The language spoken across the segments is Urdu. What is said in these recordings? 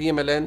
PMLN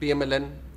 PMLN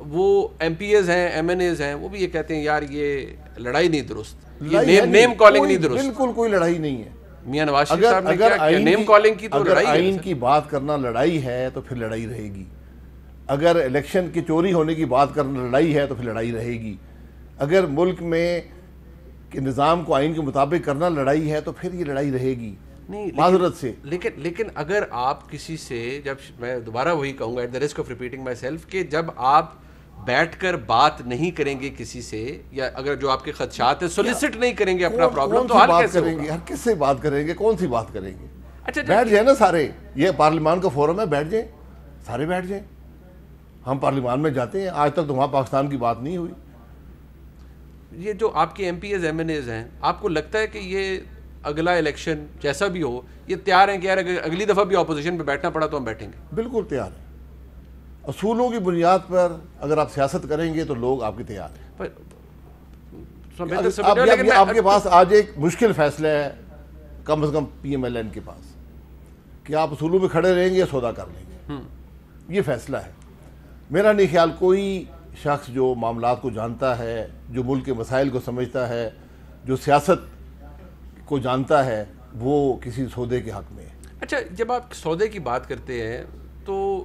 وہ ایم پی ایز ہیں, ایم این ایز ہیں, وہ بھی یہ کہتے ہیں یار یہ لڑائی نہیں درست, یہ نیم کالنگ نہیں درست. بالکل کوئی لڑائی نہیں ہے. میاں نواز شریف صاحب نے کیا نیم کالنگ کی تو لڑائی ہے. اگر آئین کی بات کرنا لڑائی ہے تو پھر لڑائی رہے گی. اگر الیکشن کی چوری ہونے کی بات کرنا لڑائی ہے تو پھر لڑائی رہے گی. اگر ملک میں کہ نظام کو آئین کے مطابق کرنا لڑائی ہے تو پھر یہ لڑائی رہے گی معذرت سے. لیکن اگر آپ کسی سے, جب میں دوبارہ وہی کہوں گا at the risk of repeating myself, کہ جب آپ بیٹھ کر بات نہیں کریں گے کسی سے, یا اگر جو آپ کے خدشات ہیں سولیسٹ نہیں کریں گے اپنا پرابلم, تو حل کیسے کریں گے؟ ہر کس سے بات کریں گے؟ کون سی بات کریں گے؟ اچھا بیٹھ جائیں نا سارے, یہ پارلیمان کا فورم ہے, بیٹھ جائیں سارے, بیٹھ جائیں. ہم پارلیمان میں جاتے ہیں, آج تک تو وہاں پاکستان کی بات نہیں ہوئی. یہ جو آپ کے MPs MNAs ہیں, آپ کو لگتا ہے کہ یہ اگلا الیکشن جیسا بھی ہو یہ تیار ہیں کہ یار اگر اگلی دفعہ بھی اپوزیشن پہ بیٹھنا پڑا تو ہم بیٹھیں گے؟ بالکل تیار ہیں. اصولوں کی بنیاد پر اگر آپ سیاست کریں گے تو لوگ آپ کے تیار ہیں. آپ کے پاس آج ایک مشکل فیصلہ ہے کم از کم پی ایم ایل این کے پاس, کہ آپ اصولوں پہ کھڑے رہیں گے یا سودا کر لیں گے. یہ فیصلہ ہے. میرا نہیں خیال کوئی شخص جو معاملات کو جانتا ہے, جو ملک کے مسائل کو سمجھتا ہے, جو سیاست کو جانتا ہے, وہ کسی سودے کے حق میں ہے. اچھا, جب آپ سودے کی بات کرتے ہیں تو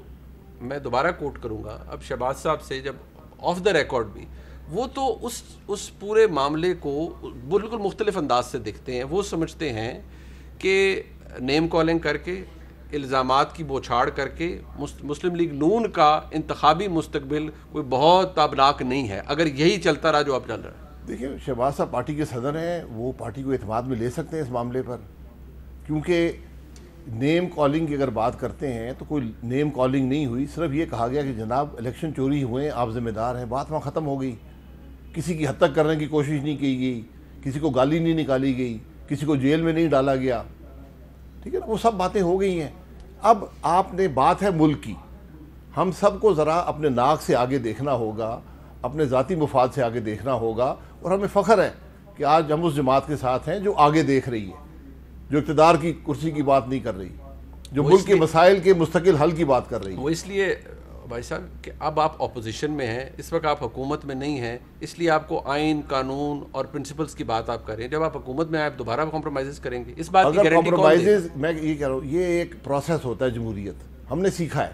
میں دوبارہ کوٹ کروں گا اب شہباز صاحب سے, جب آف دا ریکارڈ بھی وہ تو اس پورے معاملے کو بالکل مختلف انداز سے دیکھتے ہیں. وہ سمجھتے ہیں کہ نیم کالنگ کر کے, الزامات کی بوچھاڑ کر کے مسلم لیگ نون کا انتخابی مستقبل کوئی بہت تابناک نہیں ہے اگر یہی چلتا رہا جو اب چل رہا ہے. دیکھیں, شہباز صاحب پارٹی کے صدر ہیں, وہ پارٹی کو اعتماد میں لے سکتے ہیں اس معاملے پر, کیونکہ نیم کالنگ کی اگر بات کرتے ہیں تو کوئی نیم کالنگ نہیں ہوئی. صرف یہ کہا گیا کہ جناب الیکشن چوری ہوئے ہیں, آپ ذمہ دار ہیں. بات وہاں ختم ہو گئی. کسی کی حد تک کرنے کی کوشش نہیں کی گئی, کسی کو گالی نہیں نکالی گئی, کسی کو جیل میں نہیں ڈالا گیا. ٹھیک ہے نا, وہ سب باتیں ہو گئی ہیں. اب آپ نے بات ہے ملک کی, ہم سب کو ذرا اپنے ناک سے آگے دیکھنا ہوگا, اپنے ذاتی مفاد سے آگے دیکھنا ہوگا. اور ہمیں فخر ہے کہ آج ہم اس جماعت کے ساتھ ہیں جو آگے دیکھ رہی ہے, جو اقتدار کی کرسی کی بات نہیں کر رہی, جو ملک کے مسائل کے مستقل حل کی بات کر رہی ہے. وہ اس لیے بھائی صاحب کہ اب آپ اپوزیشن میں ہیں, اس وقت آپ حکومت میں نہیں ہیں, اس لیے آپ کو آئین, قانون اور پرنسپلز کی بات آپ کر رہے ہیں. جب آپ حکومت میں آپ دوبارہ کمپرومائزز کریں گے, اس بات کی گارنٹی کون دے گا؟ میں یہ کہہ رہا ہوں, یہ ایک پروسیس ہوتا ہے جمہوریت. ہم نے سیکھا ہے,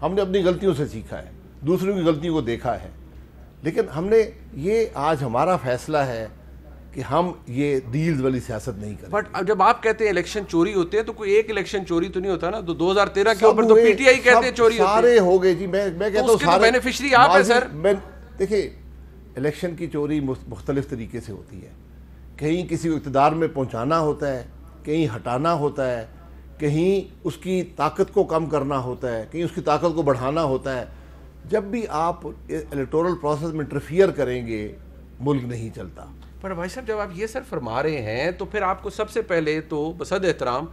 ہم نے اپنی غلطیوں سے سیکھا ہے, دوسروں کی غلطیوں کو دیکھا ہے, لیکن ہم نے یہ آج ہمارا فیصلہ ہے کہ ہم یہ ڈیلز والی سیاست نہیں کریں. بٹ جب آپ کہتے ہیں الیکشن چوری ہوتے ہیں تو کوئی ایک الیکشن چوری تو نہیں ہوتا نا, 2013 کے اوپر تو پی ٹی آئی کہتے ہیں چوری ہوتی ہے. سارے ہو گئے جی, میں کہتا ہوں سارے بینیفیشری آپ ہیں سر. دیکھیں, الیکشن کی چوری مختلف طریقے سے ہوتی ہے. کہیں کسی کو اقتدار میں پہنچانا ہوتا ہے, کہیں ہٹانا ہوتا ہے, کہیں اس کی طاقت کو کم کرنا ہوتا ہے, کہیں اس کی طاقت کو بڑھانا ہوتا ہے. جب بھی آپ الیکٹورل پروسیس میں انٹرفیئر کریں گے ملک نہیں چلتا. پر بھائی صاحب جب آپ یہ سر فرما رہے ہیں تو پھر آپ کو سب سے پہلے تو بصد احترام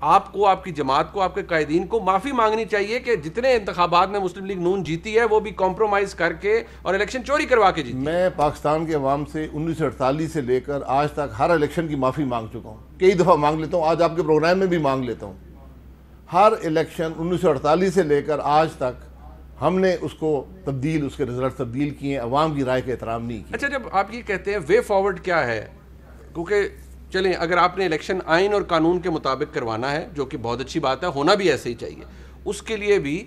آپ کو, آپ کی جماعت کو, آپ کے قائدین کو معافی مانگنی چاہیے کہ جتنے انتخابات میں مسلم لیگ نون جیتی ہے وہ بھی کمپرومائز کر کے اور الیکشن چوری کروا کے جیتی. میں پاکستان کے عوام سے 1948 سے لے کر آج تک ہر الیکشن کی معافی مانگ چکا ہوں, کئی دفعہ مانگ لیتا ہوں, آج آپ کے پروگرام میں بھی مانگ لیتا ہوں. ہر الیکشن 1948 سے لے کر آج تک ہم نے اس کو تبدیل, اس کے رزلٹ تبدیل کیے, عوام کی رائے کا احترام نہیں کیا. اچھا, جب آپ یہ کہتے ہیں وے فارورڈ کیا ہے, کیونکہ چلیں اگر آپ نے الیکشن آئین اور قانون کے مطابق کروانا ہے, جو کہ بہت اچھی بات ہے, ہونا بھی ایسے ہی چاہیے, اس کے لیے بھی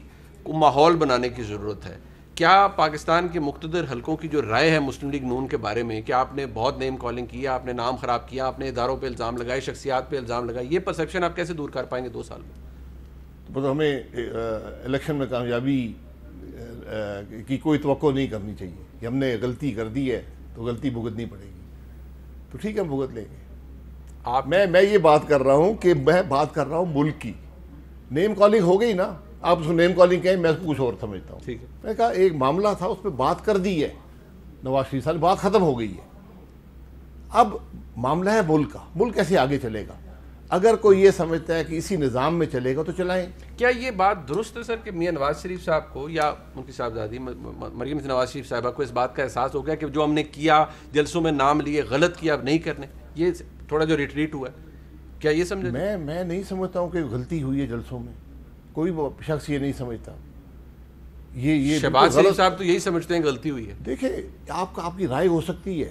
ماحول بنانے کی ضرورت ہے. کیا پاکستان کے مقتدر حلقوں کی جو رائے ہے مسلم لیگ نون کے بارے میں کہ آپ نے بہت نیم کالنگ کیا, آپ نے نام خراب کیا, آپ نے اداروں پہ الزام لگائے, شخصیات پہ الزام لگائے, یہ پرسیپشن آپ کیسے دور کر پائیں گے 2 سال میں؟ تو ہمیں الیکشن میں کامیابی کی کوئی توقع نہیں کرنی چاہیے کہ ہم نے غلطی کر دی ہے تو غلطی بھگتنی پڑے گی. تو ٹھیک ہے, ہم بھگت لیں گے. میں یہ بات کر رہا ہوں کہ میں بات کر رہا ہوں ملک کی. نیم کالنگ ہو گئی نا, آپ اس کو نیم کالنگ کہیں, میں اس کو کچھ اور سمجھتا ہوں. میں کہا ایک معاملہ تھا, اس پہ بات کر دی ہے نواز شریف صاحب, بات ختم ہو گئی ہے. اب معاملہ ہے ملک کا, ملک کیسے آگے چلے گا. اگر کوئی یہ سمجھتا ہے کہ اسی نظام میں چلے گا تو چلائیں. کیا یہ بات درست ہے سر کہ میاں نواز شریف صاحب کو یا ان کی صاحبزادی مریم نواز شریف صاحبہ کو اس بات کا احساس ہو گیا کہ جو ہم نے کیا, جلسوں میں نام لیے, غلط کیا, اب نہیں کرنے, یہ تھوڑا جو ریٹریٹ ہوا ہے, کیا یہ سمجھے؟ میں نہیں سمجھتا ہوں کہ غلطی ہوئی ہے جلسوں میں, کوئی شخص یہ نہیں سمجھتا. یہ شہباز شریف صاحب تو یہی سمجھتے ہیں غلطی ہوئی ہے. دیکھیں آپ کی رائے ہو سکتی ہے,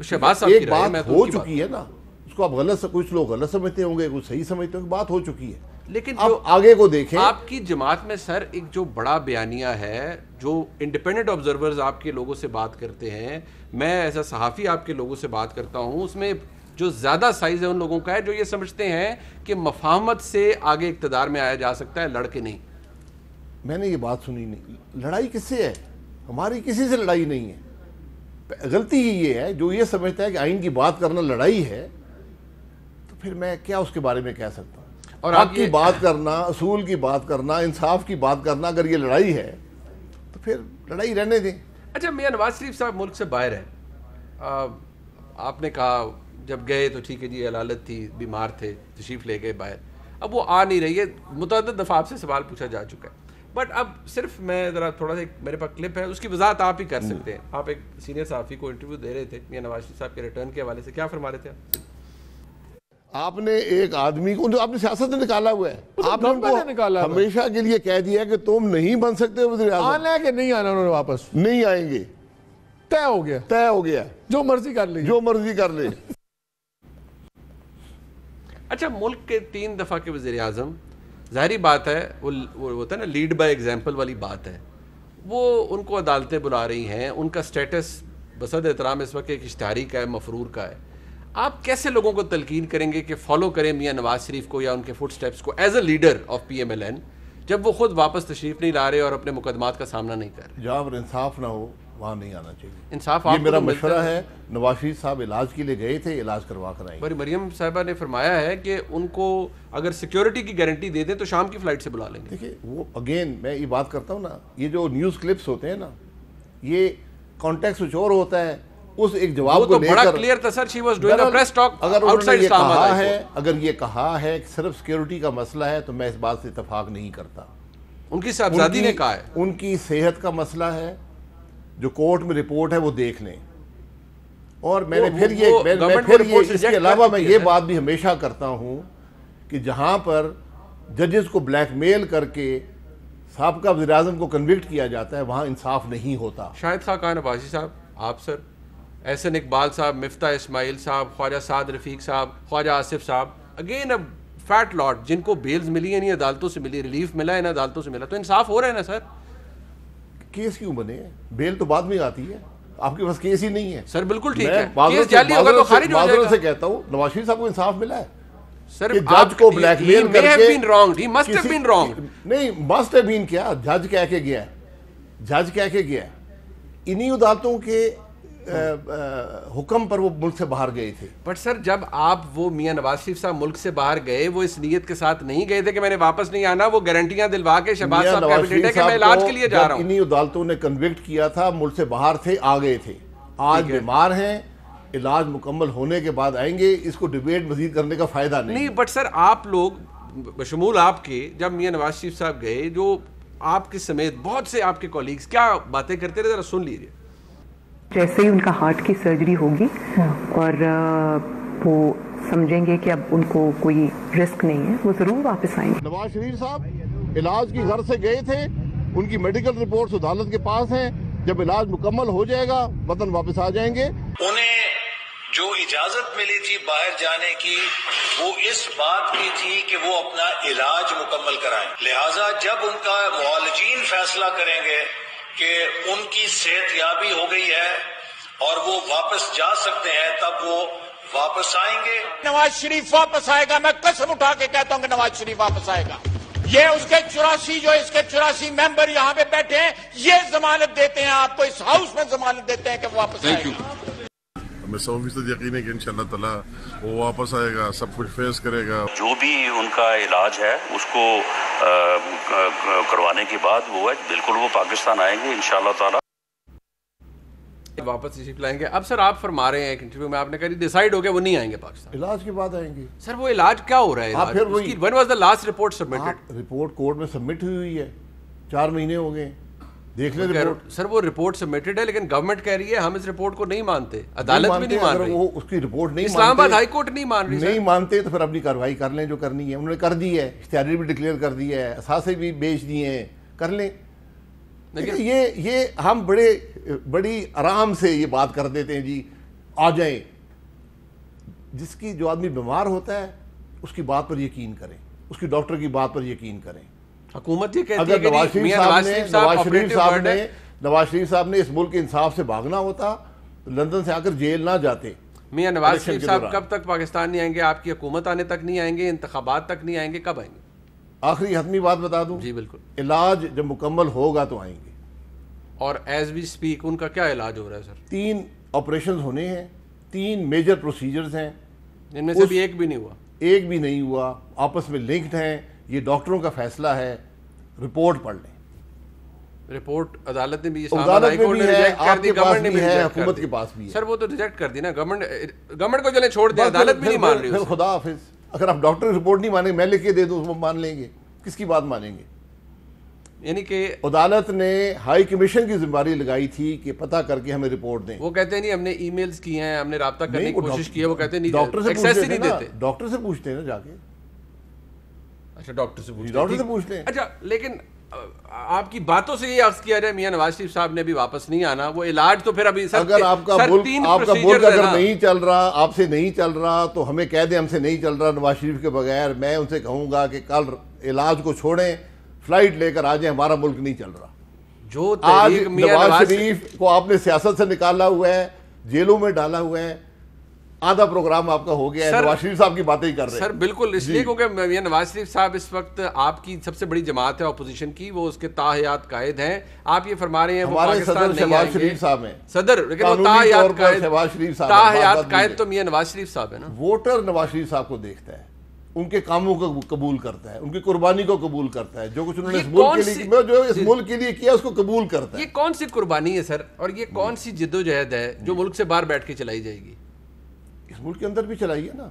شہباز صاحب ایک بات ہو چکی ہے نا, اس کو آپ غلط, کچھ لوگ غلط سمجھتے ہوں گے, کچھ صحیح سمجھتے ہوں گے, بات ہو چکی ہے. لیکن آپ آگے کو دیکھیں. آپ کی جماعت میں سر ایک جو بڑا بیانیہ ہے, جو انڈیپینڈنٹ آبزرورز آپ کے لوگوں سے بات کرتے ہیں, میں ایسا صحافی آپ کے لوگوں سے بات کرتا ہوں, اس میں جو زیادہ سائز ہے ان لوگوں کا ہے جو یہ سمجھتے ہیں کہ مفاہمت سے آگے اقتدار میں آیا جا سکتا ہے, لڑ کے نہیں. میں نے یہ بات سنی نہیں. لڑائی کس سے ہے؟ ہماری کسی سے لڑائی نہیں ہے. غلطی ہی یہ ہے جو یہ سمجھتا ہے کہ آئین کی بات کرنا لڑائی ہے, تو پھر میں کیا اس کے بارے میں کہہ سکتا ہوں. اور حق کی بات کرنا, اصول کی بات کرنا, انصاف کی بات کرنا اگر یہ لڑائی ہے تو پھر لڑائی رہنے دیں. اچھا, میاں نواز شریف صاحب ملک سے باہر ہیں, آپ نے کہا جب گئے تو ٹھیک ہے جی علالت تھی, بیمار تھے, تشریف لے گئے باہر, اب وہ آ نہیں رہی ہے. متعدد دفعہ آپ سے سوال پوچھا جا چکا ہے, بٹ اب صرف میں ذرا تھوڑا سا, میرے پاس کلپ ہے, اس کی وضاحت آپ ہی کر سکتے ہیں. آپ ایک سینئر صحافی کو انٹرویو دے رہے تھے میاں نواز شریف صاحب کے ریٹرن کے حوالے سے, کیا فرما رہے تھے آپ نے ایک آدمی کو, آپ نے سیاست سے نکالا ہوا ہے, آپ نے ان کو ہمیشہ کے لیے کہہ دیا کہ تم نہیں بن سکتے وزیر اعظم. آنا ہے کہ نہیں آنا, انہوں نے واپس نہیں آئیں گے, طے ہو گیا, طے ہو گیا, جو مرضی کر لیں, جو مرضی کر لیں. اچھا, ملک کے 3 دفعہ کے وزیر اعظم, ظاہری بات ہے وہ ہوتا ہے نا لیڈ بائی ایگزامپل والی بات ہے, وہ ان کو عدالتیں بلا رہی ہیں, ان کا سٹیٹس بصد احترام اس وقت ایک اشتہاری کا ہے, مفرور کا ہے. آپ کیسے لوگوں کو تلقین کریں گے کہ فالو کریں میاں نواز شریف کو یا ان کے فٹ سٹیپس کو as a leader of P M L N, جب وہ خود واپس تشریف نہیں لا رہے اور اپنے مقدمات کا سامنا نہیں کر رہے؟ جہاں پر انصاف نہ ہو وہاں نہیں آنا چاہیے. انصاف یہ میرا مشورہ ہے. نواز شریف صاحب علاج کے لیے گئے تھے, علاج کروا کر آئیں. پر مریم صاحبہ نے فرمایا ہے کہ ان کو اگر سیکیورٹی کی گارنٹی دے دیں تو شام کی فلائٹ سے بلا لیں گے. دیکھیں وہ اگین میں یہ بات کرتا ہوں نا, یہ جو نیوز کلپس ہوتے ہیں نا, یہ کانٹیکس کچھ اور ہوتا ہے, اس ایک جواب کو لے کر بڑا کلیئر تھا sir, she was doing a press talk outside Islamabad. اگر یہ کہا ہے کہ صرف سیکیورٹی کا مسئلہ ہے تو میں اس بات سے اتفاق نہیں کرتا. ان کی صاحبزادی نے کہا ہے ان کی صحت کا مسئلہ ہے, جو کورٹ میں رپورٹ ہے وہ دیکھ لیں. اور میں نے پھر یہ اس کے علاوہ میں یہ بات بھی ہمیشہ کرتا ہوں کہ جہاں پر ججز کو بلیک میل کر کے سابقہ وزیر اعظم کو کنوکٹ کیا جاتا ہے وہاں انصاف نہیں ہوتا. شاہد خاقان عباسی صاحب, آپ سر, احسن اقبال صاحب, مفتاح اسماعیل صاحب, خواجہ سعد رفیق صاحب, خواجہ آصف صاحب, اگین اب فیٹ لاٹ جن کو بیلز ملی ہیں, عدالتوں سے ملی, ریلیف ملا ہے, عدالتوں سے ملا, تو انصاف ہو رہا ہے نا سر. کیس کیوں بنے؟ بیل تو بعد میں آتی ہے, آپ کے پاس کیس ہی نہیں ہے. سر بالکل ٹھیک ہے, کیس جعلی ہوگا تو خارج ہو جائے گا. سے کہتا ہوں نواز شریف صاحب کو انصاف ملا ہے سر, جج کو بلیک میل کر کے, he must have been wrong. نہیں must have been کیا, جج کہہ کے گیا ہے, جج کہہ کے گیا ہے. انہی عدالتوں کے حکم پر وہ ملک سے باہر گئے تھے. بٹ سر جب آپ وہ میاں نواز شریف صاحب ملک سے باہر گئے, وہ اس نیت کے ساتھ نہیں گئے تھے کہ میں نے واپس نہیں آنا, وہ گارنٹیاں دلوا کے شہباز صاحب کا ایویڈنٹ ہے کہ میں علاج کے لیے جا رہا ہوں. انہی عدالتوں نے کنوکٹ کیا تھا, ملک سے باہر تھے, آ گئے تھے, آج بیمار ہیں, علاج مکمل ہونے کے بعد آئیں گے. اس کو ڈیبیٹ مزید کرنے کا فائدہ نہیں. بٹ سر آپ لوگ بشمول آپ کے, جب میاں نواز شریف صاحب گئے, جو آپ کے سمیت بہت سے آپ کے کولیگز کیا باتیں کرتے رہے, ذرا سن لیجیے. جیسے ہی ان کا ہارٹ کی سرجری ہوگی اور وہ سمجھیں گے کہ اب ان کو کوئی رسک نہیں ہے, وہ ضرور واپس آئیں گے. نواز شریف صاحب علاج کی غرض سے گئے تھے, ان کی میڈیکل رپورٹس عدالت کے پاس ہیں, جب علاج مکمل ہو جائے گا وطن واپس آ جائیں گے. انہیں جو اجازت ملی تھی باہر جانے کی وہ اس بات کی تھی کہ وہ اپنا علاج مکمل کرائیں, لہٰذا جب ان کا معالجین فیصلہ کریں گے کہ ان کی صحت یابی ہو گئی ہے اور وہ واپس جا سکتے ہیں, تب وہ واپس آئیں گے. نواز شریف واپس آئے گا, میں قسم اٹھا کے کہتا ہوں کہ نواز شریف واپس آئے گا. یہ اس کے 84 ممبر یہاں پہ بیٹھے ہیں, یہ ضمانت دیتے ہیں, آپ کو اس ہاؤس میں ضمانت دیتے ہیں کہ وہ واپس آئے گا. ہمیں 100% یقین ہے کہ انشاءاللہ تعالیٰ وہ واپس آئے گا, سب کچھ فیس کرے گا. جو بھی ان کا علاج ہے اس کو کروانے کے بعد وہ بالکل وہ پاکستان آئیں گے انشاءاللہ تعالیٰ, واپس تشریف لائیں گے. اب سر آپ فرما رہے ہیں ایک انٹرویو میں آپ نے کہا ڈیسائیڈ ہو گیا وہ نہیں آئیں گے پاکستان, علاج کے بعد آئیں گے. سر وہ علاج کیا ہو رہا ہے, when was the last report submitted? Report court میں سبمٹ ہوئی ہے, 4 مہینے ہو گئے, دیکھ لیں رپورٹ. سر وہ رپورٹ سبمٹڈ ہے لیکن گورنمنٹ کہہ رہی ہے ہم اس رپورٹ کو نہیں مانتے, عدالت بھی نہیں مان رہی, وہ اس کی رپورٹ نہیں اسلام آباد ہائی کورٹ نہیں مان رہی. نہیں مانتے تو پھر اپنی کارروائی کر لیں, جو کرنی ہے انہوں نے کر دی ہے, اشتہاری بھی ڈکلیئر کر دی ہے, اثاثے بھی بیچ دیے ہیں, کر لیں. یہ ہم بڑی آرام سے یہ بات کر دیتے ہیں جی آ جائیں. جس کی جو آدمی بیمار ہوتا ہے اس کی بات پر یقین کریں, اس کی ڈاکٹر کی بات پر یقین کریں. حکومت یہ کہتی ہے اگر نواز شریف صاحب نے اس ملک کے انصاف سے بھاگنا ہوتا تو لندن سے آ کر جیل نہ جاتے. میاں نواز شریف صاحب کب تک پاکستان نہیں آئیں گے؟ آپ کی حکومت آنے تک نہیں آئیں گے؟ انتخابات تک نہیں آئیں گے؟ کب آئیں گے؟ آخری حتمی بات بتا دوں. جی بالکل. علاج جب مکمل ہوگا تو آئیں گے. اور ایز وی سپیک ان کا کیا علاج ہو رہا ہے سر؟ 3 آپریشنز ہونے ہیں, 3 میجر پروسیجرز ہیں, ان میں سے بھی ایک بھی نہیں ہوا. ایک بھی نہیں ہوا, آپس میں لنکڈ ہیں. یہ ڈاکٹروں کا فیصلہ ہے, رپورٹ پڑھ لیں. رپورٹ عدالت نے بھی, عدالت میں بھی ہے, آپ کے پاس بھی ہے, حکومت کے پاس بھی ہے. سر وہ تو ریجیکٹ کر دی نا گورنمنٹ کو, چلیں چھوڑ دیں, عدالت بھی نہیں مان رہی. خدا حافظ. اگر آپ ڈاکٹر رپورٹ نہیں مانیں, میں لکھ کے دے دوں اس کو مان لیں گے. کس کی بات مانیں گے؟ یعنی کہ عدالت نے ہائی کمیشن کی ذمہ داری لگائی تھی کہ پتہ کر کے ہمیں رپورٹ دیں. وہ کہتے ہیں نہیں ہم نے ای میلز کی ہیں, ہم نے رابطہ کرنے کی کوشش کی ہے. وہ کہتے ہیں نہیں, ڈاکٹر سے پوچھتے ہیں نا جا کے. اچھا ڈاکٹر سے پوچھتے ہیں. اچھا لیکن آپ کی باتوں سے یہ عرض کیا جائے میاں نواز شریف صاحب نے بھی واپس نہیں آنا. وہ علاج تو پھر ابھی اگر آپ کا ملک اگر نہیں چل رہا, آپ سے نہیں چل رہا, تو ہمیں کہہ دیں ہم سے نہیں چل رہا نواز شریف کے بغیر. میں ان سے کہوں گا کہ کل علاج کو چھوڑیں, فلائٹ لے کر آ جائیں, ہمارا ملک نہیں چل رہا. جو آج نواز شریف کو آپ نے سیاست سے نکالا ہوا ہے, جیلوں میں ڈالا ہوا ہے, آدھا پروگرام آپ کا ہو گیا ہے, نواز شریف صاحب کی باتیں ہی کر رہے ہیں. سر بالکل, اس لیے کیونکہ میاں نواز شریف صاحب اس وقت آپ کی سب سے بڑی جماعت ہے اپوزیشن کی, وہ اس کے تاحیات قائد ہیں. آپ یہ فرما رہے ہیں وہ پاکستان نہیں شہباز شریف صاحب ہیں صدر, لیکن وہ تاحیات قائد قائد تو میاں نواز شریف صاحب ہے نا. ووٹر نواز شریف صاحب کو دیکھتا ہے, ان کے کاموں کو قبول کرتا ہے, ان کی قربانی کو قبول کرتا ہے, جو کچھ انہوں نے اس ملک کے لیے کیا اس کو قبول کرتا ہے. یہ کون سی قربانی ہے سر, اور یہ کون سی جدوجہد ہے جو ملک سے باہر بیٹھ کے چلائی جائے گی؟ اس ملک کے اندر بھی چلائیے نا.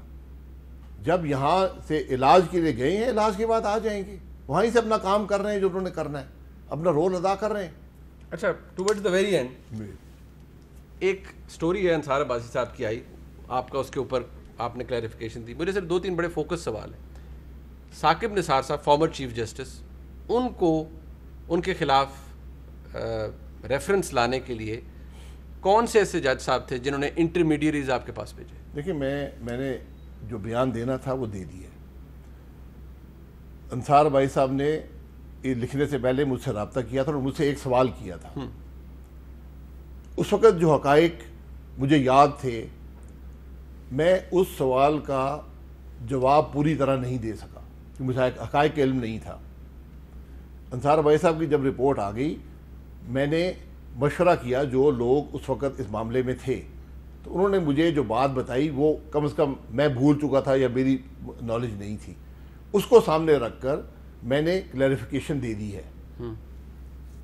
جب یہاں سے علاج کے لیے گئے ہیں, علاج کے بعد آ جائیں گے. وہیں سے اپنا کام کر رہے ہیں جو انہوں نے کرنا ہے, اپنا رول ادا کر رہے ہیں. اچھا ٹوورڈ دا ویری اینڈ ایک سٹوری ہے انصار عباسی صاحب کی آئی, آپ کا اس کے اوپر آپ نے کلیریفیکیشن دی. مجھے صرف 2-3 بڑے فوکس سوال ہیں. ثاقب نثار صاحب فارمر چیف جسٹس, ان کو ان کے خلاف ریفرنس لانے کے لیے کون سے ایسے جج صاحب تھے جنہوں نے انٹرمیڈیریز آپ کے پاس بھیجے؟ دیکھیں میں نے جو بیان دینا تھا وہ دے دیا. انصار بھائی صاحب نے یہ لکھنے سے پہلے مجھ سے رابطہ کیا تھا اور مجھ سے ایک سوال کیا تھا. اس وقت جو حقائق مجھے یاد تھے, میں اس سوال کا جواب پوری طرح نہیں دے سکا کہ مجھے حقائق کا علم نہیں تھا. انصار بھائی صاحب کی جب رپورٹ آ گئی, میں نے مشورہ کیا جو لوگ اس وقت اس معاملے میں تھے, تو انہوں نے مجھے جو بات بتائی وہ کم از کم میں بھول چکا تھا یا میری نالج نہیں تھی. اس کو سامنے رکھ کر میں نے کلیریفیکیشن دے دی ہے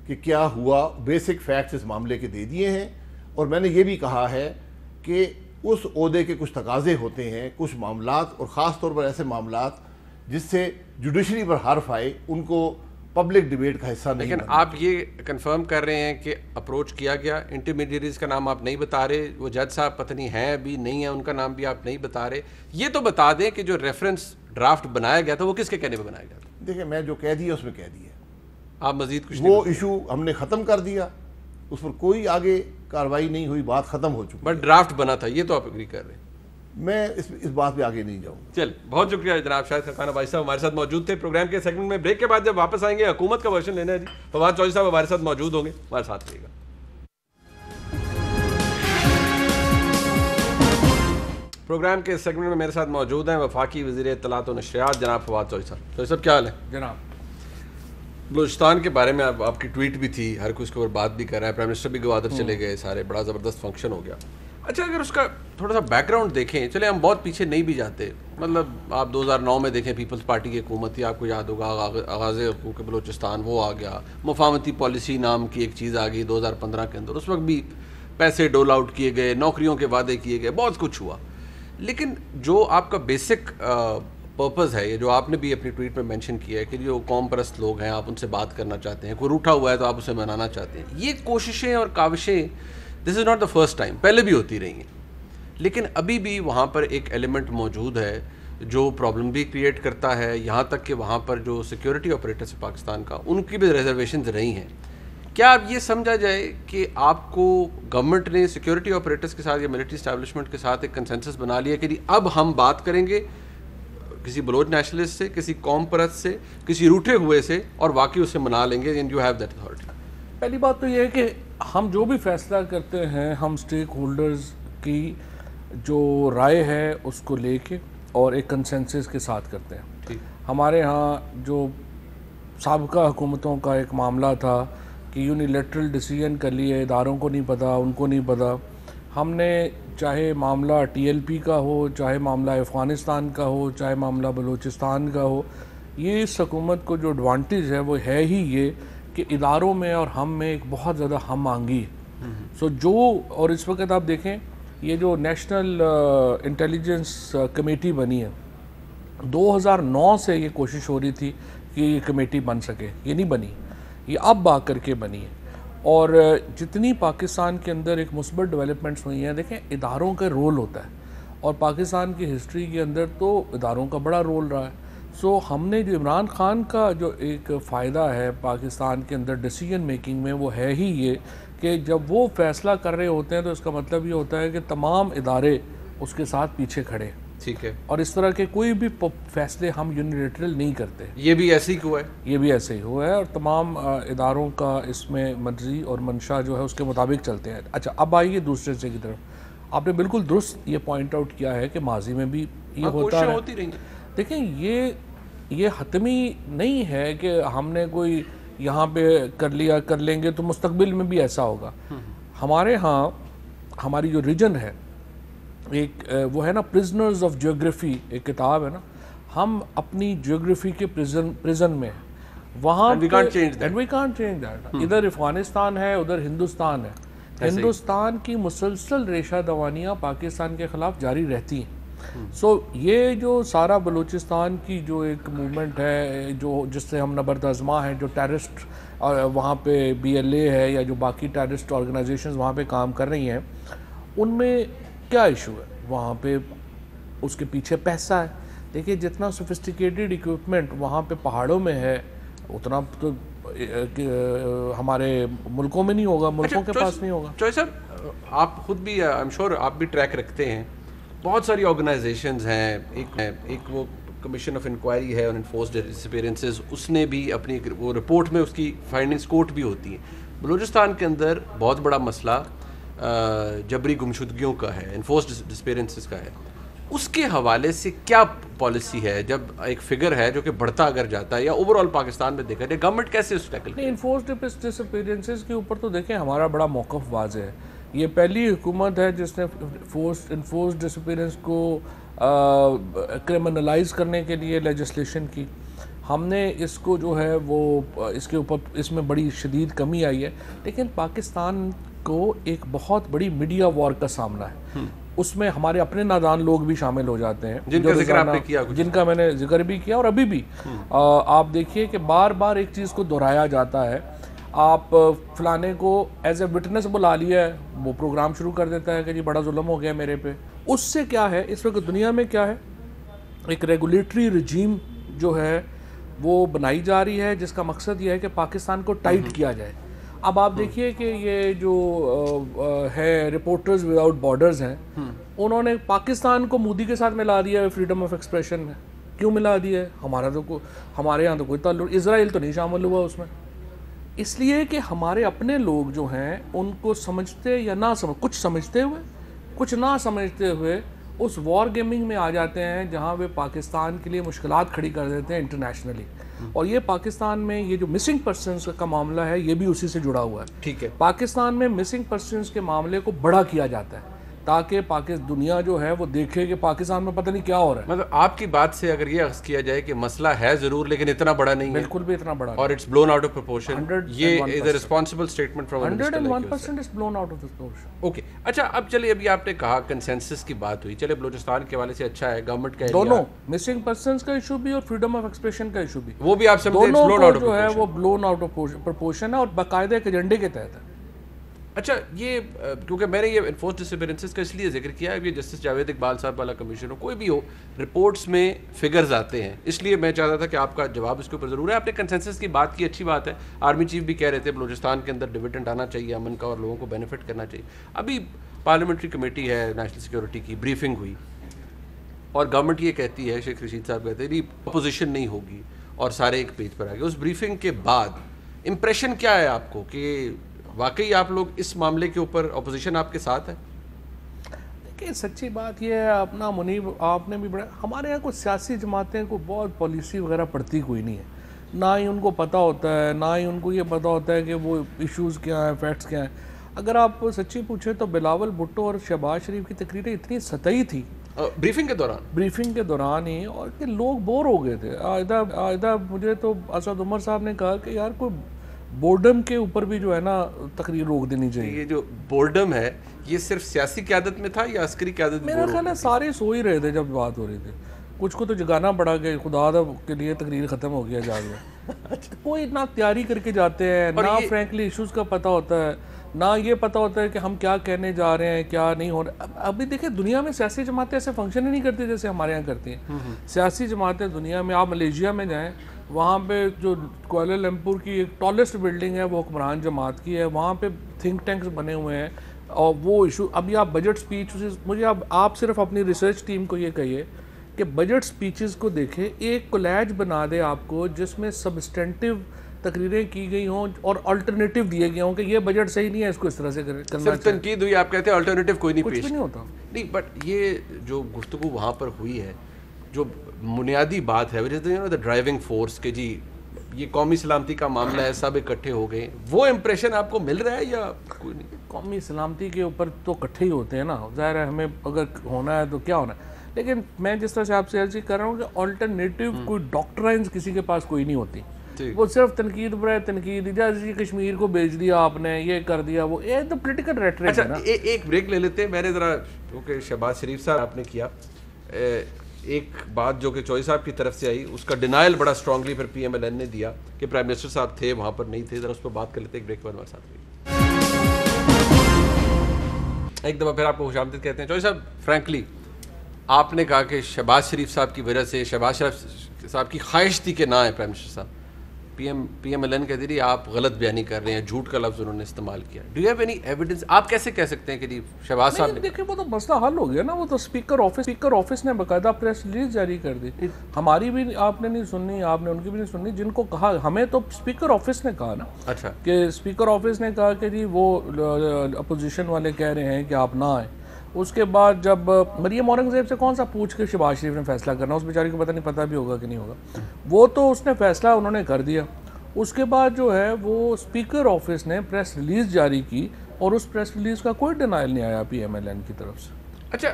کہ کیا ہوا, بیسک فیکٹس اس معاملے کے دے دیے ہیں. اور میں نے یہ بھی کہا ہے کہ اس عہدے کے کچھ تقاضے ہوتے ہیں, کچھ معاملات, اور خاص طور پر ایسے معاملات جس سے جوڈیشری پر حرف آئے, ان کو پبلک ڈیبیٹ کا حصہ نہیں. لیکن آپ یہ کنفرم کر رہے ہیں کہ اپروچ کیا گیا, انٹرمیڈیریز کا نام آپ نہیں بتا رہے, وہ جج صاحب پتہ نہیں ہیں ابھی نہیں ہیں, ان کا نام بھی آپ نہیں بتا رہے. یہ تو بتا دیں کہ جو ریفرنس ڈرافٹ بنایا گیا تھا وہ کس کے کہنے پہ بنایا گیا تھا؟ دیکھیں میں جو کہہ دیا اس میں کہہ دیا, آپ مزید کچھ وہ ایشو ہم نے ختم کر دیا, اس پر کوئی آگے کاروائی نہیں ہوئی, بات ختم ہو چکی. بٹ ڈرافٹ بنا تھا, یہ تو آپ اگری کر رہے ہیں. میں اس بات پہ آگے نہیں جاؤں. چل بہت شکریہ جناب شاہد خاقان عباسی صاحب ہمارے ساتھ موجود تھے پروگرام کے سیگمنٹ میں. بریک کے بعد جب واپس آئیں گے حکومت کا ورژن لینا ہے جی, فواد چودھری صاحب ہمارے ساتھ موجود ہوں گے, ہمارے ساتھ رہیے گا. پروگرام کے سیگمنٹ میں میرے ساتھ موجود ہیں وفاقی وزیر اطلاعات و نشریات جناب فواد چودھری صاحب. چودھری صاحب کیا حال ہے جناب؟ بلوچستان کے بارے میں آپ کی ٹویٹ بھی تھی, ہر کوئی اس کے اوپر بات بھی کر رہا ہے, پرائم منسٹر بھی گوادر چلے گئے, سارے بڑا زبردست فنکشن ہو گیا. اچھا اگر اس کا تھوڑا سا بیک گراؤنڈ دیکھیں, چلے ہم بہت پیچھے نہیں بھی جاتے, مطلب آپ 2009 میں دیکھیں پیپلز پارٹی کی حکومت تھی, آپ کو یاد ہوگا آغاز حقوق بلوچستان وہ آ گیا, مفاہمتی پالیسی نام کی ایک چیز آ گئی 2015 کے اندر, اس وقت بھی پیسے ڈول آؤٹ کیے گئے, نوکریوں کے وعدے کیے گئے, بہت کچھ ہوا. لیکن جو آپ کا بیسک پرپز ہے, یہ جو آپ نے بھی اپنی ٹویٹ میں مینشن کیا ہے کہ جو قوم پرست لوگ ہیں آپ ان سے بات کرنا چاہتے ہیں, کوئی روٹھا ہوا ہے تو آپ اسے منانا چاہتے ہیں, یہ کوششیں اور کاوشیں this is not the first time, پہلے بھی ہوتی رہی ہیں. لیکن ابھی بھی وہاں پر ایک ایلیمنٹ موجود ہے جو پرابلم بھی کریٹ کرتا ہے, یہاں تک کہ وہاں پر جو سیکیورٹی آپریٹرز پاکستان کا, ان کی بھی ریزرویشنز رہی ہیں. کیا اب یہ سمجھا جائے کہ آپ کو گورنمنٹ نے سیکیورٹی آپریٹرز کے ساتھ یا ملٹری اسٹیبلشمنٹ کے ساتھ ایک کنسنسس بنا لیا کہ اب ہم بات کریں گے کسی بلوچ نیشنلسٹ سے, کسی قوم پرست سے, کسی روٹے ہوئے سے, اور واقعی اسے منا لیں گے, and you have that authority? پہلی بات تو یہ ہے کہ ہم جو بھی فیصلہ کرتے ہیں ہم اسٹیک ہولڈرز کی جو رائے ہے اس کو لے کے اور ایک کنسنسس کے ساتھ کرتے ہیں. ہمارے ہاں جو سابقہ حکومتوں کا ایک معاملہ تھا کہ یونیلیٹرل ڈیسیژن کر لیے, اداروں کو نہیں پتہ, ان کو نہیں پتہ. ہم نے چاہے معاملہ ٹی ایل پی کا ہو, چاہے معاملہ افغانستان کا ہو, چاہے معاملہ بلوچستان کا ہو, یہ اس حکومت کو جو ایڈوانٹیج ہے وہ ہے ہی یہ کہ اداروں میں اور ہم میں ایک بہت زیادہ ہم آہنگی. اور اس وقت آپ دیکھیں یہ جو نیشنل انٹیلیجنس کمیٹی بنی ہے, 2009 سے یہ کوشش ہو رہی تھی کہ یہ کمیٹی بن سکے, یہ نہیں بنی, یہ اب آ کر کے بنی ہے. اور جتنی پاکستان کے اندر ایک مثبت ڈیولپمنٹس ہوئی ہیں, دیکھیں اداروں کا رول ہوتا ہے, اور پاکستان کی ہسٹری کے اندر تو اداروں کا بڑا رول رہا ہے. ہم نے جو عمران خان کا جو ایک فائدہ ہے پاکستان کے اندر ڈیسیژن میکنگ میں وہ ہے ہی یہ کہ جب وہ فیصلہ کر رہے ہوتے ہیں تو اس کا مطلب یہ ہوتا ہے کہ تمام ادارے اس کے ساتھ پیچھے کھڑے ہیں. ٹھیک ہے. اور اس طرح کے کوئی بھی فیصلے ہم یونیلیٹرل نہیں کرتے. یہ بھی ایسے ہی ہوا ہے, یہ بھی ایسے ہی ہوا ہے, اور تمام اداروں کا اس میں مرضی اور منشا جو ہے اس کے مطابق چلتے ہیں. اچھا اب آئیے دوسرے سے کی طرف. آپ نے بالکل درست یہ پوائنٹ آؤٹ کیا ہے کہ ماضی میں بھی یہ ہوتا ہے. دیکھیں یہ حتمی نہیں ہے کہ ہم نے کوئی یہاں پہ کر لیں گے تو مستقبل میں بھی ایسا ہوگا. ہمارے ہاں ہماری جو ریجن ہے ایک وہ ہے نا پرزنرز آف جیوگرافی, ایک کتاب ہے نا, ہم اپنی جیوگرافی کے پرزن میں ہیں, وہاں and we can't change that. ادھر افغانستان ہے, ادھر ہندوستان ہے. ہندوستان کی مسلسل ریشہ دوانیاں پاکستان کے خلاف جاری رہتی ہیں. یہ جو سارا بلوچستان کی جو ایک موومنٹ ہے جس سے ہم نبرد آزما ہیں, جو ٹیررسٹ وہاں پہ بی ایل اے ہے یا جو باقی ٹیررسٹ آرگنائزیشنز وہاں پہ کام کر رہی ہیں, ان میں کیا ایشو ہے؟ وہاں پہ اس کے پیچھے پیسہ ہے. دیکھیے جتنا سوفسٹیکیٹڈ ایکوپمنٹ وہاں پہ پہاڑوں میں ہے اتنا تو ہمارے ملکوں میں نہیں ہوگا, ملکوں کے پاس نہیں ہوگا. چوہے صاحب آپ خود بھی آئی ایم شیور آپ بھی ٹریک رکھتے ہیں, بہت ساری آرگنائزیشنز ہیں, ایک وہ کمیشن آف انکوائری ہے آن انفورسڈ ڈسپیئرنسز, اس نے بھی اپنی وہ رپورٹ میں اس کی فائنڈنگز کوٹ بھی ہوتی ہیں. بلوچستان کے اندر بہت بڑا مسئلہ جبری گمشدگیوں کا ہے, انفورسڈ ڈسپیئرنسز کا ہے. اس کے حوالے سے کیا پالیسی ہے جب ایک فگر ہے جو کہ بڑھتا اگر جاتا ہے, یا اوور آل پاکستان میں دیکھا جائے گورنمنٹ کیسے اس ٹیکل کرے؟ انفورسڈ ڈسپیئرنسز کے اوپر تو دیکھیں ہمارا بڑا موقف واضح ہے. یہ پہلی حکومت ہے جس نے انفورسڈ ڈسپیئرنس کو کرمنلائز کرنے کے لیے لیجسلیشن کی. ہم نے اس کو جو ہے وہ اس کے اوپر اس میں بڑی شدید کمی آئی ہے. لیکن پاکستان کو ایک بہت بڑی میڈیا وار کا سامنا ہے. اس میں ہمارے اپنے نادان لوگ بھی شامل ہو جاتے ہیں, جن کا میں نے ذکر بھی کیا, اور ابھی بھی آپ دیکھیے کہ بار بار ایک چیز کو دہرایا جاتا ہے. آپ فلانے کو ایز اے وٹنس بلا لیا ہے, وہ پروگرام شروع کر دیتا ہے کہ جی بڑا ظلم ہو گیا میرے پہ. اس سے کیا ہے اس وقت دنیا میں کیا ہے, ایک ریگولیٹری رجیم جو ہے وہ بنائی جا رہی ہے جس کا مقصد یہ ہے کہ پاکستان کو ٹائٹ کیا جائے. اب آپ دیکھیے کہ یہ جو ہے رپورٹرز وداؤٹ بارڈرز ہیں, انہوں نے پاکستان کو مودی کے ساتھ ملا دیا ہے فریڈم آف ایکسپریشن میں. کیوں ملا دیا ہے؟ ہمارے یہاں تو کوئی تعلق, اسرائیل تو نہیں شامل ہوا اس میں. اس لیے کہ ہمارے اپنے لوگ جو ہیں ان کو سمجھتے یا نہ کچھ سمجھتے ہوئے کچھ نہ سمجھتے ہوئے اس وار گیمنگ میں آ جاتے ہیں جہاں وہ پاکستان کے لیے مشکلات کھڑی کر دیتے ہیں انٹرنیشنلی. اور یہ پاکستان میں یہ جو مسنگ پرسنز کا معاملہ ہے یہ بھی اسی سے جڑا ہوا ہے. ٹھیک ہے, پاکستان میں مسنگ پرسنز کے معاملے کو بڑا کیا جاتا ہے تاکہ دنیا جو ہے وہ دیکھے کہ پاکستان میں پتہ نہیں کیا ہو رہا ہے. مطلب آپ کی بات سے اگر یہ عکس کیا جائے کہ مسئلہ ہے ضرور لیکن اتنا بڑا نہیں ہے, بالکل بھی اتنا بڑا, اور it's blown out of proportion. یہ is a responsible statement from 101% is blown out of proportion. Okay, اچھا اب چلیے ابھی آپ نے کہا کنسنسس کی بات ہوئی, چلے بلوچستان کے حوالے سے اچھا ہے گورنمنٹ کا دونوں مسنگ پرسنز کا ایشو بھی اور فریڈم آف ایکسپریشن کا ایشو بھی, وہ بھی آپ سمجھتے ہیں دونوں جو ہے وہ بلون آؤٹ آف پروپورشن ہے اور باقاعدہ ایک ایجنڈے کے تحت ہے. اچھا یہ کیونکہ میں نے یہ انفورس ڈسپیرنسز کا اس لیے ذکر کیا کہ جسٹس جاوید اقبال صاحب والا کمیشن ہو کوئی بھی ہو, رپورٹس میں فگرز آتے ہیں, اس لیے میں چاہتا تھا کہ آپ کا جواب اس کے اوپر ضرور ہے. آپ نے کنسنسس کی بات کی, اچھی بات ہے. آرمی چیف بھی کہہ رہے تھے بلوچستان کے اندر ڈویڈنڈ آنا چاہیے امن کا اور لوگوں کو بینیفٹ کرنا چاہیے. ابھی پارلیمنٹری کمیٹی ہے نیشنل سیکورٹی کی, بریفنگ ہوئی اور گورنمنٹ یہ کہتی ہے, شیخ رشید صاحب کہتے ہیں اپوزیشن نہیں ہوگی اور سارے ایک پیج پر آ گئے. اس بریفنگ کے بعد امپریشن کیا ہے آپ کو کہ واقعی آپ لوگ اس معاملے کے اوپر اپوزیشن آپ کے ساتھ ہے؟ دیکھیے سچی بات یہ ہے, اپنا منیب آپ نے بھی بڑا, ہمارے یہاں کوئی سیاسی جماعتیں کو بہت پالیسی وغیرہ پڑھتی کوئی نہیں ہے, نہ ہی ان کو پتہ ہوتا ہے, نہ ہی ان کو یہ پتہ ہوتا ہے کہ وہ ایشوز کیا ہیں, فیکٹس کیا ہیں. اگر آپ سچی پوچھیں تو بلاول بھٹو اور شہباز شریف کی تقریریں اتنی سطحی تھی بریفنگ کے دوران ہی, اور کہ لوگ بور ہو گئے تھے. آئدہ مجھے تو اسد عمر صاحب نے کہا کہ یار کوئی بورڈم کے اوپر بھی جو ہے نا تقریر روک دینی چاہیے. یہ جو بورڈم ہے یہ صرف سیاسی قیادت میں تھا یا عسکری قیادت میں؟ میرا خیال ہے سارے سو ہی رہے تھے جب بات ہو رہی تھی, کچھ کو تو جگانا پڑا کہ خدا کے لیے تقریر ختم ہو گیا جاگ میں. کوئی نہ تیاری کر کے جاتے ہیں, نہ فرینکلی ایشوز کا پتہ ہوتا ہے, نہ یہ پتہ ہوتا ہے کہ ہم کیا کہنے جا رہے ہیں کیا نہیں ہو رہا. ابھی دیکھیں دنیا میں سیاسی جماعتیں ایسے فنکشن ہی نہیں کرتی جیسے ہمارے یہاں کرتی ہیں. سیاسی جماعتیں دنیا میں, آپ ملیشیا میں جائیں, وہاں پہ جو کوالالمپور کی ایک ٹالسٹ بلڈنگ ہے وہ حکمران جماعت کی ہے, وہاں پہ تھنک ٹینکس بنے ہوئے ہیں. اور وہ ایشو ابھی آپ بجٹ سپیچ, مجھے اب آپ صرف اپنی ریسرچ ٹیم کو یہ کہیے کہ بجٹ سپیچز کو دیکھیں, ایک کولیج بنا دے آپ کو جس میں سبسٹینٹیو تقریریں کی گئی ہوں اور الٹرنیٹیو دیے گئے ہوں کہ یہ بجٹ صحیح نہیں ہے, اس کو اس طرح سے کرنا چاہیے. صرف تنقید ہوئی, آپ کہتے ہیں الٹرنیٹیو کوئی نہیں پیش, کچھ بھی نہیں ہوتا. نہیں, بٹ یہ جو گفتگو وہاں پر ہوئی ہے, جو بنیادی بات ہے دا ڈرائیونگ فورس کہ جی یہ قومی سلامتی کا معاملہ ہے, سب اکٹھے ہو گئے, وہ امپریشن آپ کو مل رہا ہے یا کوئی نہیں؟ قومی سلامتی کے اوپر تو اکٹھے ہی ہوتے ہیں نا, ظاہر ہے ہمیں اگر ہونا ہے تو کیا ہونا ہے. لیکن میں جس طرح سے آپ سے عرض کر رہا ہوں کہ آلٹرنیٹیو کوئی ڈاکٹرائنز کسی کے پاس کوئی نہیں ہوتی, وہ صرف تنقید برائے تنقید, جیسے کشمیر کو بیچ دیا آپ نے, یہ کر دیا, وہ یہ تو پولیٹیکل ریٹریک ہے نا. ایک بریک لے لیتے ہیں. میں نے ذرا کیونکہ شہباز شریف صاحب آپ نے کیا ایک بات جو کہ چوئی صاحب کی طرف سے آئی, اس کا ڈینائل بڑا اسٹرانگلی پھر پی ایم ایل این نے دیا کہ پرائم منسٹر صاحب تھے وہاں پر, نہیں تھے. ذرا اس پہ بات کر لیتے ہیں, ایک بریک بعد ساتھ. ایک دفعہ پھر آپ کو خوش آمدید کہتے ہیں. چوئی صاحب فرینکلی آپ نے کہا کہ شہباز شریف صاحب کی وجہ سے, شہباز شریف صاحب کی خواہش تھی کہ نہ آئے پرائم منسٹر صاحب, پی ایم ایل این کہتی رہی آپ غلط بیانی کر رہے ہیں, جھوٹ کا لفظ انہوں نے استعمال کیا. Do you have any evidence? آپ کیسے کہہ سکتے ہیں کہ شہباز صاحب نے؟ دیکھیں وہ تو مسئلہ حل ہو گیا نا, وہ تو اسپیکر آفس نے باقاعدہ پریس ریلیز جاری کر دی. ہماری بھی آپ نے نہیں سننی, آپ نے ان کی بھی نہیں سننی. جن کو کہا, ہمیں تو اسپیکر آفس نے کہا نا, اچھا کہ اسپیکر آفس نے کہا کہ جی وہ اپوزیشن والے کہہ رہے ہیں کہ آپ نہ آئیں. اس کے بعد جب مریم اورنگزیب سے کون سا پوچھ کے شہباز شریف نے فیصلہ کرنا, اس بیچاری کو پتہ نہیں, پتہ بھی ہوگا کہ نہیں ہوگا, وہ تو اس نے فیصلہ انہوں نے کر دیا. اس کے بعد جو ہے وہ اسپیکر آفس نے پریس ریلیز جاری کی اور اس پریس ریلیز کا کوئی ڈینائل نہیں آیا پی ایم ایل این کی طرف سے. اچھا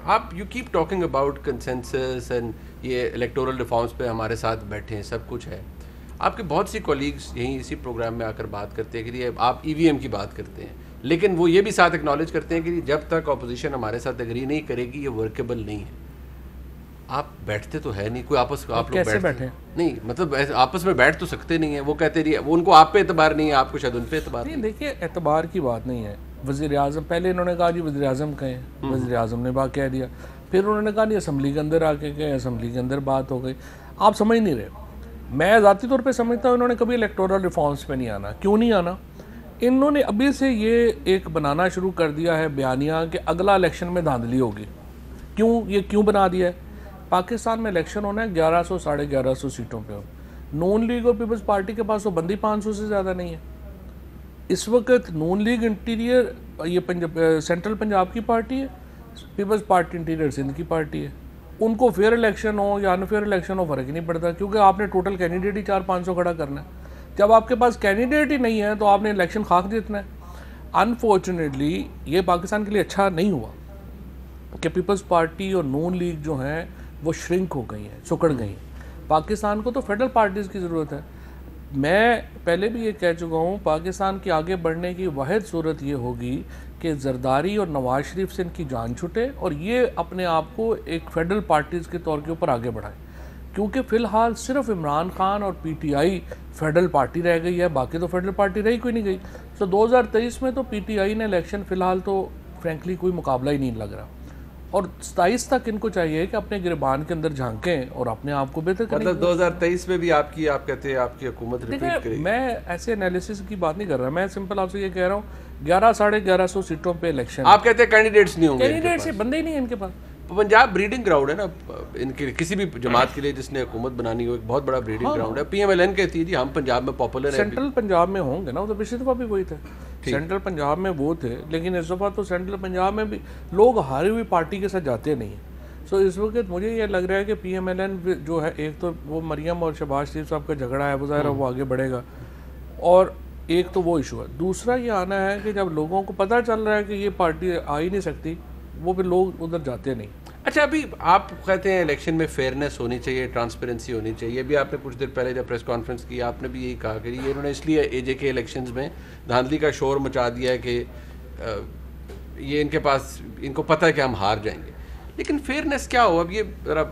آپ you keep talking about consensus and یہ الیکٹورل ریفارمس پہ ہمارے ساتھ بیٹھے ہیں, سب کچھ ہے. آپ کے بہت سی کولیگز یہیں اسی پروگرام میں آ کر بات کرتے ہیں کہ آپ ای وی ایم کی بات کرتے ہیں, لیکن وہ یہ بھی ساتھ اکنالج کرتے ہیں کہ جب تک اپوزیشن ہمارے ساتھ اگری نہیں کرے گی یہ ورکیبل نہیں ہے. آپ بیٹھتے تو ہے نہیں, کوئی آپس آپ لوگ بیٹھتے نہیں, مطلب آپس میں بیٹھ تو سکتے نہیں ہیں. وہ کہتے رہیے ان کو آپ پہ اعتبار نہیں ہے, آپ کو شاید ان پہ اعتبار نہیں. دیکھیے اعتبار کی بات نہیں ہے. وزیر اعظم پہلے انہوں نے کہا جی وزیر اعظم کہیں, وزیر اعظم نے بات کہہ دیا, پھر انہوں نے کہا نہیں اسمبلی کے اندر آ کے کہیں, اسمبلی کے اندر بات ہو گئی. آپ سمجھ نہیں رہے. میں ذاتی طور پہ سمجھتا ہوں انہوں نے کبھی الیکٹورل ریفارمس پہ نہیں آنا. کیوں نہیں آنا؟ انہوں نے ابھی سے یہ ایک بنانا شروع کر دیا ہے بیانیہ کہ اگلا الیکشن میں دھاندلی ہوگی. کیوں بنا دیا ہے؟ پاکستان میں الیکشن ہونا ہے 1100 ساڑھے 1100 سیٹوں پہ. نون لیگ اور پیپلز پارٹی کے پاس تو بندی 500 سے زیادہ نہیں ہے. اس وقت نون لیگ انٹیریئر یہ سینٹرل پنجاب کی پارٹی ہے, پیپلز پارٹی انٹیریئر سندھ کی پارٹی ہے. ان کو فیئر الیکشن ہو یا ان فیئر الیکشن ہو فرق ہی نہیں پڑتا, کیونکہ آپ نے ٹوٹل کینڈیڈیٹ ہی 400-500 کھڑا کرنا ہے. جب آپ کے پاس کینڈیڈیٹ ہی نہیں ہے تو آپ نے الیکشن خاک جیتنا ہے. انفارچونیٹلی یہ پاکستان کے لیے اچھا نہیں ہوا کہ پیپلز پارٹی اور نون لیگ جو ہیں وہ شرنک ہو گئی ہیں, سکڑ گئی ہیں. پاکستان کو تو فیڈرل پارٹیز کی ضرورت ہے. میں پہلے بھی یہ کہہ چکا ہوں, پاکستان کی آگے بڑھنے کی واحد صورت یہ ہوگی کہ زرداری اور نواز شریف سے ان کی جان چھٹے اور یہ اپنے آپ کو ایک فیڈرل پارٹیز کے طور کے اوپر آگے بڑھائیں. کیونکہ فی الحال صرف عمران خان اور P T I federal party رہ گئی ہے, باقی تو فیڈرل پارٹی رہی کوئی نہیں گئی. سو 2023 میں تو پی ٹی آئی نے الیکشن فی الحال تو فرینکلی کوئی مقابلہ ہی نہیں لگ رہا, اور 27 تک ان کو چاہیے کہ اپنے گریبان کے اندر جھانکیں اور اپنے آپ کو بہتر کریں. مطلب 2023 میں بھی آپ کہتے ہیں آپ کی حکومت ریپیٹ کرے گی؟ میں ایسے انالیسس کی بات نہیں کر رہا, میں سمپل آپ سے یہ کہہ رہا ہوں 1100-1150 سیٹوں پہ الیکشن. آپ کہتے ہیں کینڈیڈیٹس نہیں ہوں گے, کینڈیڈیٹس بندے ہی نہیں ہیں ان کے پاس. پنجاب بریڈنگ گراؤنڈ ہے نا ان کے کسی بھی جماعت کے لیے جس نے حکومت بنانی ہو, ایک بہت بڑا بریڈنگ گراؤنڈ ہے. پی ایم ایل این کہتی ہے جی ہم پنجاب میں پاپولر ہیں. سینٹرل پنجاب میں ہوں گے نا, تو پچھلی دفعہ بھی وہی تھے, سینٹرل پنجاب میں وہ تھے, لیکن اس دفعہ تو سینٹرل پنجاب میں بھی لوگ ہاری ہوئی پارٹی کے ساتھ جاتے نہیں ہیں. سو اس وقت مجھے یہ لگ رہا ہے کہ پی ایم ایل این جو ہے, ایک تو وہ مریم اور شہباز شریف صاحب کا جھگڑا ہے, وہ ظاہر وہ آگے بڑھے گا, اور ایک تو وہ ایشو ہے. دوسرا یہ آنا ہے کہ جب لوگوں کو پتہ چل رہا ہے کہ یہ پارٹی آ ہی نہیں سکتی, وہ پھر لوگ ادھر جاتے نہیں. اچھا, ابھی آپ کہتے ہیں الیکشن میں فیئرنیس ہونی چاہیے, ٹرانسپیرنسی ہونی چاہیے. ابھی آپ نے کچھ دیر پہلے جب پریس کانفرنس کی آپ نے بھی یہی کہا کہ یہ انہوں نے اس لیے اے جے کے الیکشنز میں دھاندلی کا شور مچا دیا ہے کہ یہ ان کے پاس, ان کو پتہ ہے کہ ہم ہار جائیں گے. لیکن فیئرنیس کیا ہو؟ اب یہ ذرا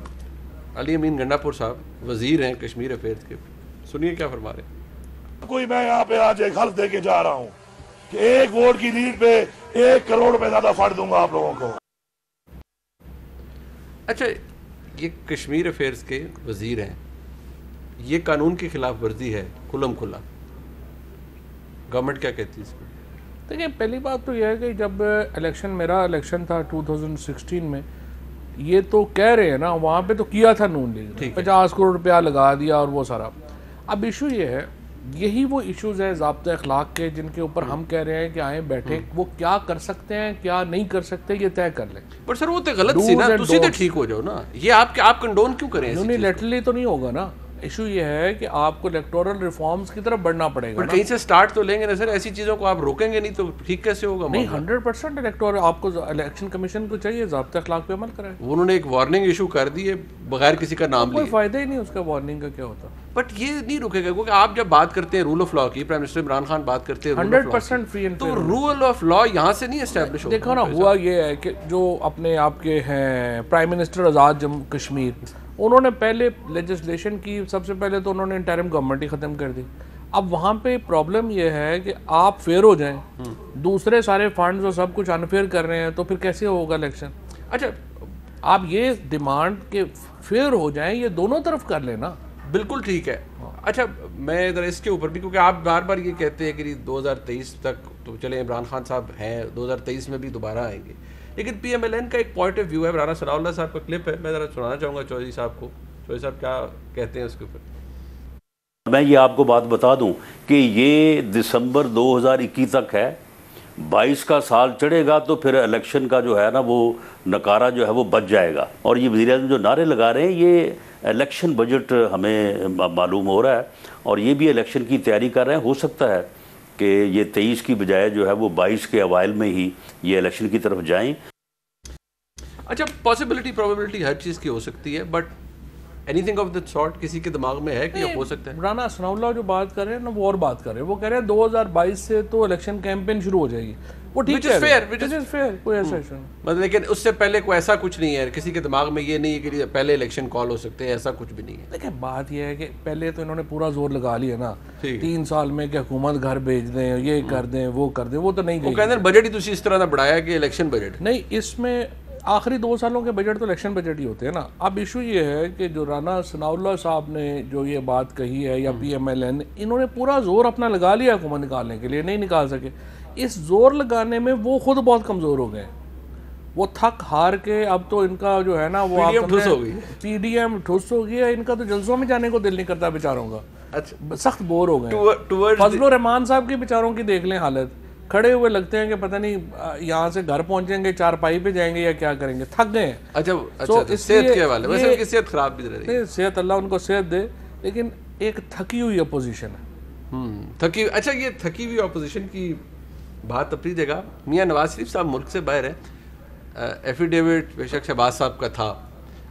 علی امین گنڈا پور صاحب وزیر ہیں کشمیر افیئرز کے, سنیے کیا فرما رہے ہیں. کوئی میں یہاں پہ آج ایک حلف دے کے جا رہا ہوں کہ 1 ووٹ کی لیڈ پہ 1 کروڑ روپے زیادہ فنڈ دوں گا آپ لوگوں کو. اچھا, یہ کشمیر افیئرز کے وزیر ہیں, یہ قانون کی خلاف ورزی ہے کھلم کھلا, گورنمنٹ کیا کہتی ہے اس کو؟ دیکھیں, پہلی بات تو یہ ہے کہ جب میرا الیکشن تھا 2016 میں, یہ تو کہہ رہے ہیں نا وہاں پہ تو کیا تھا نون لیگ, 50 کروڑ روپیہ لگا دیا اور وہ سارا. اب ایشو یہ ہے, یہی وہ ایشوز ہیں ضابطہ اخلاق کے جن کے اوپر ہم کہہ رہے ہیں کہ آئیں بیٹھے, وہ کیا کر سکتے ہیں کیا نہیں کر سکتے یہ طے کر لیں. پر سر وہ تو غلط سی نا, تسی تو ٹھیک ہو جاؤ نا, یہ آپ کنڈون کیوں کریں؟ یونیلیٹرلی تو نہیں ہوگا نا. ایشو یہ ہے کہ آپ کو الیکٹورل ریفارمز کی طرف بڑھنا پڑے گا. کہیں سے سٹارٹ تو لیں گے نا سر, ایسی چیزوں کو آپ روکیں گے نہیں تو ٹھیک کیسے ہوگا؟ نہیں, 100% الیکٹورل آپ کو الیکشن کمیشن کو چاہیے ضابطہ اخلاق پہ عمل کرائے. انہوں نے ایک وارننگ ایشو کر دی ہے بغیر کسی کا نام لیے, کوئی فائدہ ہی نہیں اس کا وارننگ کا. کیا ہوتا؟ بٹ یہ نہیں رکے گا کیونکہ آپ جب بات کرتے ہیں رول آف لا کی, پرائم منسٹر عمران خان بات کرتے ہیں 100% فری اینڈ تو رول آف لا یہاں سے نہیں اسٹیبلش ہوگا. دیکھو نا, ہوا یہ ہے کہ جو اپنے آپ کے ہیں پرائم منسٹر آزاد جموں کشمیر, انہوں نے پہلے لیجسلیشن کی, سب سے پہلے تو انہوں نے انٹرم گورنمنٹ ہی ختم کر دی. اب وہاں پہ پرابلم یہ ہے کہ آپ فیئر ہو جائیں, دوسرے سارے فنڈز اور سب کچھ انفیئر کر رہے ہیں, تو پھر کیسے ہوگا الیکشن؟ اچھا, آپ یہ ڈیمانڈ کہ فیئر ہو جائیں, یہ دونوں طرف کر لیں نا. بالکل ٹھیک ہے. اچھا, میں ادھر اس کے اوپر بھی, کیونکہ آپ بار بار یہ کہتے ہیں کہ 2023 تک تو چلے عمران خان صاحب ہیں, 2023 میں بھی دوبارہ آئیں گے, لیکن پی ایم ایل این کا ایک پوائنٹ آف ویو ہے. رانا ثناء اللہ صاحب کا کلپ ہے, میں ذرا سنانا چاہوں گا چودھری صاحب کو. چودھری صاحب کیا کہتے ہیں اس کے اوپر؟ میں یہ آپ کو بات بتا دوں کہ یہ دسمبر 2021 تک ہے, 22 کا سال چڑھے گا تو پھر الیکشن کا جو ہے نا وہ نکارہ جو ہے وہ بچ جائے گا. اور یہ وزیر اعظم جو نعرے لگا رہے ہیں, یہ الیکشن بجٹ ہمیں معلوم ہو رہا ہے, اور یہ بھی الیکشن کی تیاری کر رہے ہیں. ہو سکتا ہے کہ یہ 23 کی بجائے جو ہے وہ 22 کے اوائل میں ہی یہ الیکشن کی طرف جائیں. اچھا, پاسبلٹی پروبیبلٹی ہر چیز کی ہو سکتی ہے, but any thing of that sort کسی کے دماغ میں ہے کہ ہو سکتا ہے؟ رانا ثناء اللہ جو بات کر رہے ہیں نا, وہ اور بات کر رہے ہیں. وہ کہہ رہے ہیں 2022 سے تو الیکشن کیمپین شروع ہو جائے گی. وہ ٹھیک ہے, فیئر, کوئی ایسا ایشو نہیں. مطلب لیکن اس سے پہلے کوئی ایسا کچھ نہیں ہے, کسی کے دماغ میں یہ نہیں ہے کہ پہلے الیکشن کال ہو سکتے ہیں, ایسا کچھ بھی نہیں ہے. دیکھیں, بات یہ ہے کہ پہلے تو انہوں نے پورا زور لگا لیا نا 3 سال میں کہ حکومت گھر بھیج دیں, یہ کر دیں, وہ کر دیں. وہ تو نہیں, وہ کہتے ہیں بجٹ ہی تسی اس طرح نہ بڑھایا کہ الیکشن بجٹ نہیں. اس میں آخری 2 سالوں کے بجٹ تو الیکشن بجٹ ہی ہوتے ہیں نا. اب ایشو یہ ہے کہ جو رانا ثناء اللہ صاحب نے جو یہ بات کہی ہے, یا پی ایم ایل این, انہوں نے پورا زور اپنا لگا لیا حکومت نکالنے کے لیے, نہیں نکال سکے. اس زور لگانے میں وہ خود بہت کمزور ہو گئے, وہ تھک ہار کے. اب تو ان کا جو ہے نا وہ پی ڈی ایم ٹھوس ہو گیا, ان کا تو جلسوں میں جانے کو دل نہیں کرتا بیچاروں کا. سخت بور ہو گئے. فضل الرحمان صاحب کی بیچاروں کی دیکھ لیں حالت, کھڑے ہوئے لگتے ہیں کہ پتہ نہیں یہاں سے گھر پہنچیں گے, 4 پہ جائیں گے یا کیا کریں گے, تھک گئے ہیں. اچھا, صحت کے حوالے ویسے ان کی صحت خراب بھی رہی ہے. صحت اللہ ان کو صحت دے, لیکن ایک تھکی ہوئی اپوزیشن ہے. اچھا, یہ تھکی ہوئی اپوزیشن کی بات اپنی جگہ. میاں نواز شریف صاحب ملک سے باہر ہیں, ایفیڈیوٹ بے شک شہباز صاحب کا تھا,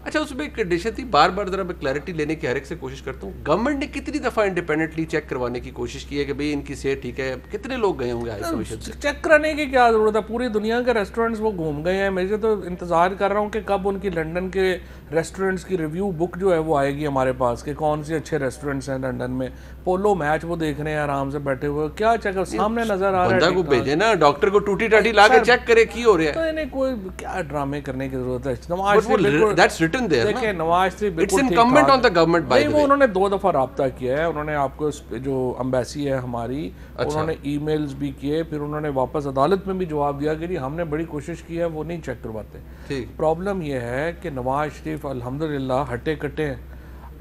اچھا اس میں ایک کنڈیشن تھی, بار بار ذرا میں کلیئرٹی لینے کی ہر ایک سے کوشش کرتا ہوں, گورنمنٹ نے کتنی دفعہ انڈیپینڈنٹلی چیک کروانے کی کوشش کی ہے کہ بھئی ان کی صحت ٹھیک ہے؟ کتنے لوگ گئے ہوں گے ہائی کمیشن سے؟ چیک کرانے کی کیا ضرورت ہے, پوری دنیا کے ریسٹورنٹس وہ گھوم گئے ہیں. مجھے تو انتظار کر رہا ہوں کہ کب ان کی لنڈن کے ریسٹورنٹس کی ریویو بک جو ہے وہ آئے گی ہمارے پاس, کہ کون سے اچھے ریسٹورنٹس ہیں لنڈن میں. پولو میچ وہ دیکھ رہے ہیں آرام سے بیٹھے ہوئے, کیا چیک سامنے نظر آ رہا ہے. بندہ کو بھیجے نا, ڈاکٹر کو ٹوٹی ٹاٹی لا کے چیک کرے کی ہو رہا ہے. تو انہیں کوئی کیا ڈرامے کرنے کی ضرورت ہے. Nawaz Sharif that's written there, دیکھیں Nawaz Sharif it's incumbent on the government by the way. انہوں نے 2 دفعہ رابطہ کیا ہے, انہوں نے آپ کو جو امبیسی ہے ہماری, انہوں نے ای میلز بھی کیے, پھر انہوں نے واپس عدالت میں بھی جواب دیا کہ جی ہم نے بڑی کوشش کی ہے, وہ نہیں چیک کرواتے. پرابلم یہ ہے کہ نواز شریف الحمدللہ ہٹے کٹے ہیں,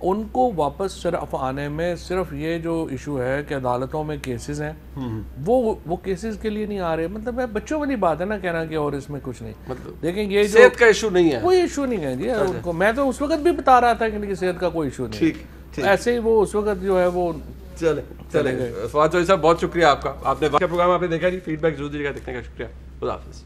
ان کو واپس صرف آنے میں صرف یہ جو ایشو ہے کہ عدالتوں میں کیسز ہیں, وہ کیسز کے لیے نہیں آ رہے. مطلب بچوں والی بات ہے نا کہنا کہ اور اس میں کچھ نہیں. دیکھیں یہ جو صحت کا ایشو نہیں ہے, کوئی ایشو نہیں ہے جی ان کو. میں تو اس وقت بھی بتا رہا تھا کہ ان کی صحت کا کوئی ایشو نہیں, ایسے ہی وہ اس وقت جو ہے وہ چلے. فواد چودھری صاحب بہت شکریہ آپ کا, آپ نے پروگرام آپ نے دیکھا جی, فیڈ بیک ضرور دیجیے گا, دیکھنے کا شکریہ. خدا حافظ.